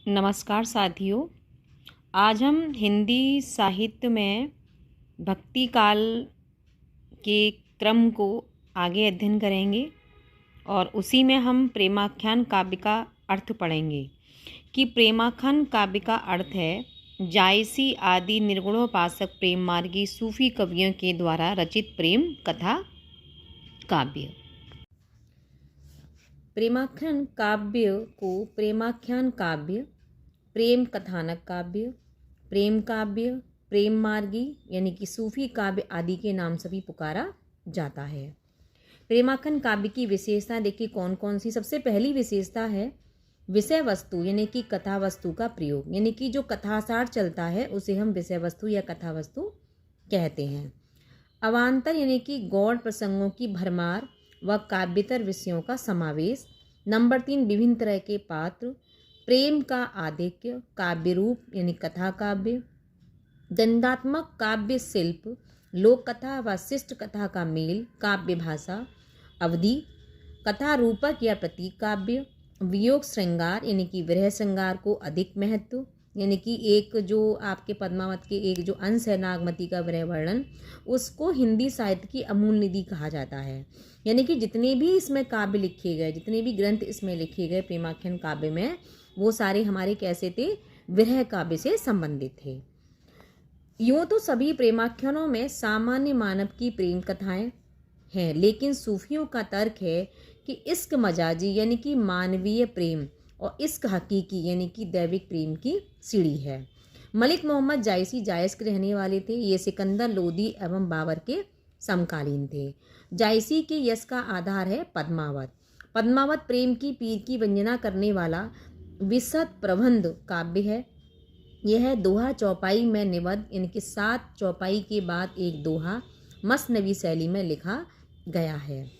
नमस्कार साथियों। आज हम हिंदी साहित्य में भक्ति काल के क्रम को आगे अध्ययन करेंगे और उसी में हम प्रेमाख्यान काव्य का अर्थ पढ़ेंगे कि प्रेमाख्यान काव्य का अर्थ है जायसी आदि निर्गुणोपासक प्रेम मार्गी सूफी कवियों के द्वारा रचित प्रेम कथा काव्य। प्रेमाख्यान काव्य को प्रेमाख्यान काव्य, प्रेम कथानक काव्य, प्रेम काव्य, प्रेम मार्गी यानी कि सूफी काव्य आदि के नाम से भी पुकारा जाता है। प्रेमाख्यान काव्य की विशेषता देखिए कौन कौन सी। सबसे पहली विशेषता है विषय वस्तु यानी कि कथा वस्तु का प्रयोग, यानी कि जो कथासार चलता है उसे हम विषय वस्तु या कथा वस्तु कहते हैं। अवान्तर यानी कि गौड़ प्रसंगों की भरमार व काव्यतर विषयों का समावेश। नंबर 3 विभिन्न तरह के पात्र, प्रेम का आधिक्य, काव्य रूप यानी कथा काव्य, गंधात्मक काव्य शिल्प, लोक कथा व शिष्ट कथा का मेल, काव्य भाषा, अवधि, कथा रूपक या प्रतीक काव्य, वियोग श्रृंगार यानी कि विरह श्रृंगार को अधिक महत्व, यानी कि एक जो आपके पद्मावत के एक जो अंश है नागमती का विरह वर्णन, उसको हिंदी साहित्य की अमूल्य निधि कहा जाता है। यानी कि जितने भी इसमें काव्य लिखे गए, जितने भी ग्रंथ इसमें लिखे गए प्रेमाख्यान काव्य में, वो सारे हमारे कैसे थे? विरह काव्य से संबंधित थे। यूँ तो सभी प्रेमाख्यानों में सामान्य मानव की प्रेम कथाएं हैं, लेकिन सूफियों का तर्क है कि इश्क मजाजी यानी कि मानवीय प्रेम और इश्क हकीकी यानी कि दैविक प्रेम की सीढ़ी है। मलिक मोहम्मद जायसी जायस के रहने वाले थे। ये सिकंदर लोदी एवं बाबर के समकालीन थे। जायसी के यश का आधार है पद्मावत। पद्मावत प्रेम की पीर की वंदना करने वाला विशद प्रबंध काव्य है। यह दोहा चौपाई में निबद्ध यानी कि 7 चौपाई के बाद एक दोहा मसनवी शैली में लिखा गया है।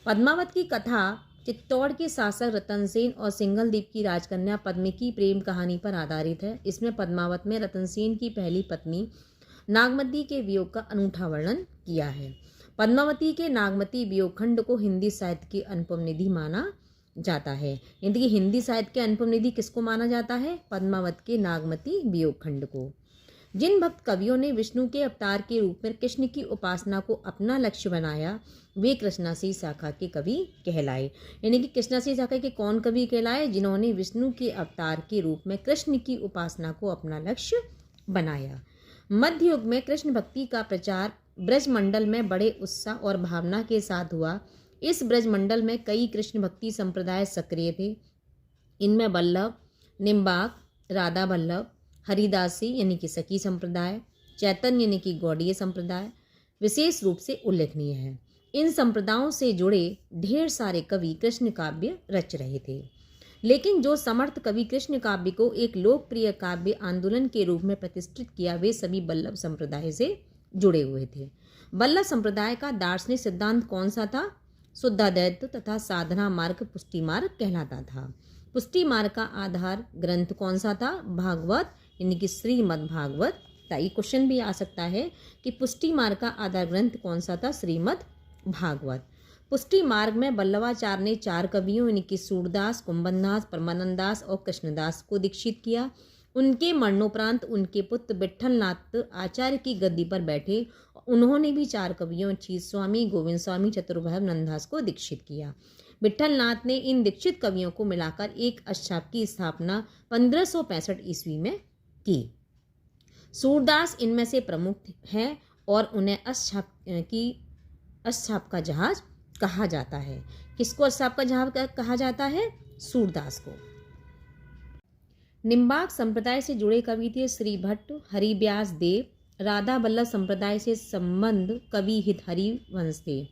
पद्मावत की कथा चित्तौड़ के शासक रतनसेन और सिंघलदीप की राजकन्या पद्मी की प्रेम कहानी पर आधारित है। इसमें पद्मावत में रतनसेन की पहली पत्नी नागमती के वियोग का अनूठा वर्णन किया है। पद्मावती के नागमती वियोग खंड को हिंदी साहित्य की अनुपम निधि माना जाता है। यानी कि हिंदी साहित्य के अनुपम निधि किसको माना जाता है? पद्मावत के नागमती वियोग खंड को। जिन भक्त कवियों ने विष्णु के अवतार के रूप में कृष्ण की उपासना को अपना लक्ष्य बनाया, वे कृष्णासी शाखा के कवि कहलाए। यानी कि कृष्णासी शाखा के कौन कवि कहलाए? जिन्होंने विष्णु के अवतार के रूप में कृष्ण की उपासना को अपना लक्ष्य बनाया। मध्य युग में कृष्ण भक्ति का प्रचार ब्रजमंडल में बड़े उत्साह और भावना के साथ हुआ। इस ब्रजमंडल में कई कृष्ण भक्ति संप्रदाय सक्रिय थे। इनमें वल्लभ, निम्बाक, राधा वल्लभ, हरिदासी यानी कि सखी संप्रदाय, चैतन्य यानी कि गौड़ीय संप्रदाय विशेष रूप से उल्लेखनीय है। इन संप्रदायों से जुड़े ढेर सारे कवि कृष्ण काव्य रच रहे थे, लेकिन जो समर्थ कवि कृष्ण काव्य को एक लोकप्रिय काव्य आंदोलन के रूप में प्रतिष्ठित किया, वे सभी वल्लभ संप्रदाय से जुड़े हुए थे। वल्लभ संप्रदाय का दार्शनिक सिद्धांत कौन सा था? शुद्धाद्वैत तथा साधना मार्ग पुष्टि मार्ग कहलाता था। पुष्टि मार्ग का आधार ग्रंथ कौन सा था? भागवत यानी कि श्रीमद् भागवत। ये क्वेश्चन भी आ सकता है कि पुष्टि मार्ग का आधार ग्रंथ कौन सा था? श्रीमद् भागवत। पुष्टि मार्ग में वल्लभाचार्य ने 4 कवियों यानी कि सूरदास, कुंभनदास, परमानंदास और कृष्णदास को दीक्षित किया। उनके मरणोपरांत उनके पुत्र विट्ठलनाथ आचार्य की गद्दी पर बैठे। उन्होंने भी 4 कवियों अच्युत स्वामी, गोविंद स्वामी, चतुर्भैरव नंददास को दीक्षित किया। विट्ठलनाथ ने इन दीक्षित कवियों को मिलाकर एक अष्टछाप की स्थापना 1565 ईस्वी में की। सूरदास इनमें से प्रमुख हैं और उन्हें अष्टछाप का जहाज कहा जाता है। किसको अष्टछाप का जहाज कहा जाता है? सूरदास को। निम्बाक संप्रदाय से जुड़े कवि थे श्री भट्ट, हरिव्यास देव। राधा वल्लभ संप्रदाय से संबंध कवि हित हरिवंश थे।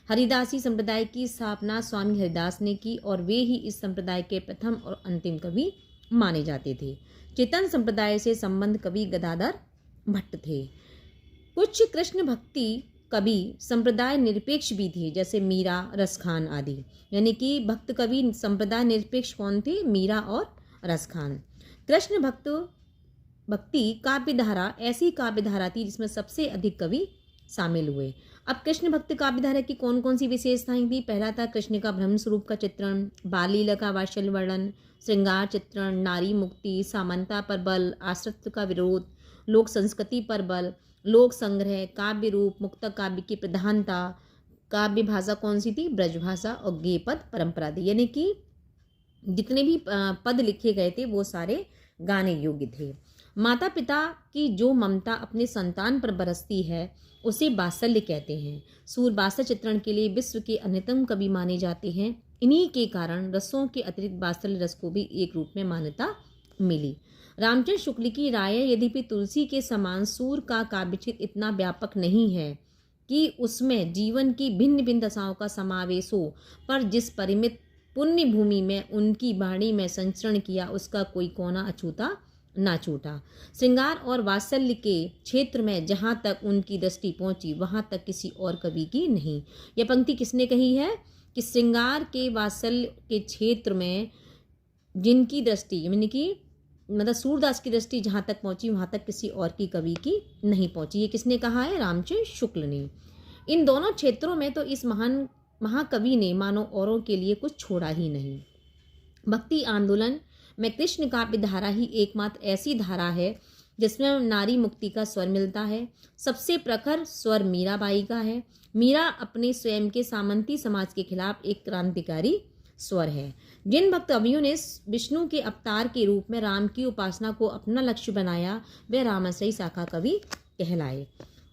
हरिदासी संप्रदाय की स्थापना स्वामी हरिदास ने की और वे ही इस संप्रदाय के प्रथम और अंतिम कवि माने जाते थे। चेतन संप्रदाय से संबंध कवि गदाधर भट्ट थे। कुछ कृष्ण भक्ति कवि संप्रदाय निरपेक्ष भी थे, जैसे मीरा, रसखान आदि। यानी कि भक्त कवि संप्रदाय निरपेक्ष कौन थे? मीरा और रसखान। कृष्ण भक्ति काव्यधारा ऐसी काव्यधारा थी जिसमें सबसे अधिक कवि शामिल हुए। अब कृष्ण भक्त काव्यधारा की कौन कौन सी विशेषताएं थी? पहला था कृष्ण का ब्रह्म स्वरूप का चित्रण, बाल लीला का वात्सल्य वर्णन, श्रृंगार चित्रण, नारी मुक्ति, समानता पर बल, आश्रित्व का विरोध, लोक संस्कृति पर बल, लोक संग्रह, काव्य रूप, मुक्त काव्य की प्रधानता, काव्य भाषा कौन सी थी? ब्रज भाषा, और गेय पद परंपरा थी, यानी कि जितने भी पद लिखे गए थे वो सारे गाने योग्य थे। माता पिता की जो ममता अपने संतान पर बरसती है उसे वात्सल्य कहते हैं। सूरबासर चित्रण के लिए विश्व के अन्यतम कवि माने जाते हैं। इन्हीं के कारण रसों के अतिरिक्त वात्सल्य रस को भी एक रूप में मान्यता मिली। रामचंद्र शुक्ल की राय, यद्यपि तुलसी के समान सूर का काव्य क्षेत्र इतना व्यापक नहीं है कि उसमें जीवन की भिन्न भिन्न दशाओं का समावेश हो, पर जिस परिमित पुण्य भूमि में उनकी वाणी में संचरण किया उसका कोई कोना अछूता ना छूटा। श्रृंगार और वात्सल्य के क्षेत्र में जहाँ तक उनकी दृष्टि पहुँची वहाँ तक किसी और कवि की नहीं। यह पंक्ति किसने कही है? कि श्रृंगार के वात्सल्य के क्षेत्र में जिनकी दृष्टि, यानी कि मतलब सूरदास की दृष्टि जहाँ तक पहुँची वहाँ तक किसी और की कवि की नहीं पहुँची। ये किसने कहा है? रामचंद्र शुक्ल ने। इन दोनों क्षेत्रों में तो इस महान महाकवि ने मानो औरों के लिए कुछ छोड़ा ही नहीं। भक्ति आंदोलन में कृष्ण काव्य धारा ही एकमात्र ऐसी धारा है जिसमें नारी मुक्ति का स्वर मिलता है। सबसे प्रखर स्वर मीराबाई का है। मीरा अपने स्वयं के सामंती समाज के खिलाफ एक क्रांतिकारी स्वर है। जिन भक्त कवियों ने विष्णु के अवतार के रूप में राम की उपासना को अपना लक्ष्य बनाया वे रामाश्रयी शाखा कवि कहलाए।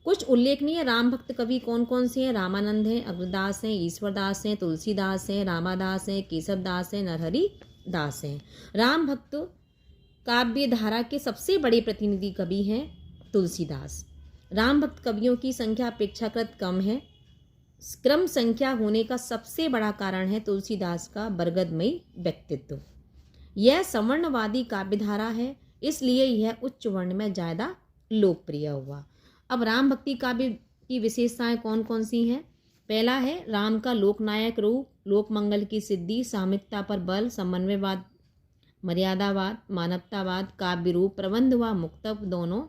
कुछ उल्लेखनीय राम भक्त कवि कौन कौन से हैं? रामानंद हैं, अग्रदास हैं, ईश्वरदास हैं, तुलसीदास हैं, रामादास हैं, केशवदास हैं, नरहरि दास हैं। राम भक्त काव्य धारा के सबसे बड़े प्रतिनिधि कवि हैं तुलसीदास। राम भक्त कवियों की संख्या अपेक्षाकृत कम है। क्रम संख्या होने का सबसे बड़ा कारण है तुलसीदास का बरगदमयी व्यक्तित्व। यह सवर्णवादी काव्य धारा है, इसलिए यह उच्च वर्ण में ज़्यादा लोकप्रिय हुआ। अब राम भक्ति काव्य की विशेषताएं कौन कौन सी हैं? पहला है राम का लोकनायक रूप, लोक मंगल की सिद्धि, सामयिकता पर बल, समन्वयवाद, मर्यादावाद, मानवतावाद, काव्य रूप, प्रबंध व मुक्तक दोनों।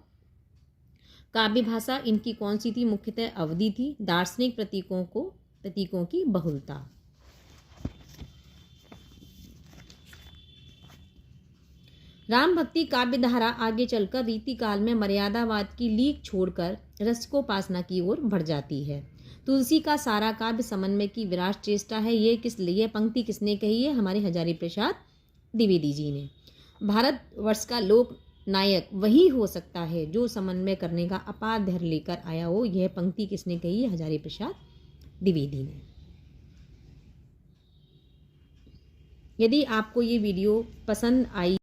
काव्य भाषा इनकी कौन सी थी? मुख्यतः अवधि थी। दार्शनिक प्रतीकों की बहुलता। राम भक्ति काव्य धारा आगे चलकर रीति काल में मर्यादावाद की लीक छोड़कर रसिकोपासना की ओर बढ़ जाती है। तुलसी का सारा काव्य समन्वय की विराट चेष्टा है। ये पंक्ति किसने कही है? हमारे हजारी प्रसाद द्विवेदी जी ने। भारतवर्ष का लोक नायक वही हो सकता है जो समन्वय करने का अपार धैर्य लेकर आया हो। यह पंक्ति किसने कही है? हजारी प्रसाद द्विवेदी ने। यदि आपको ये वीडियो पसंद आई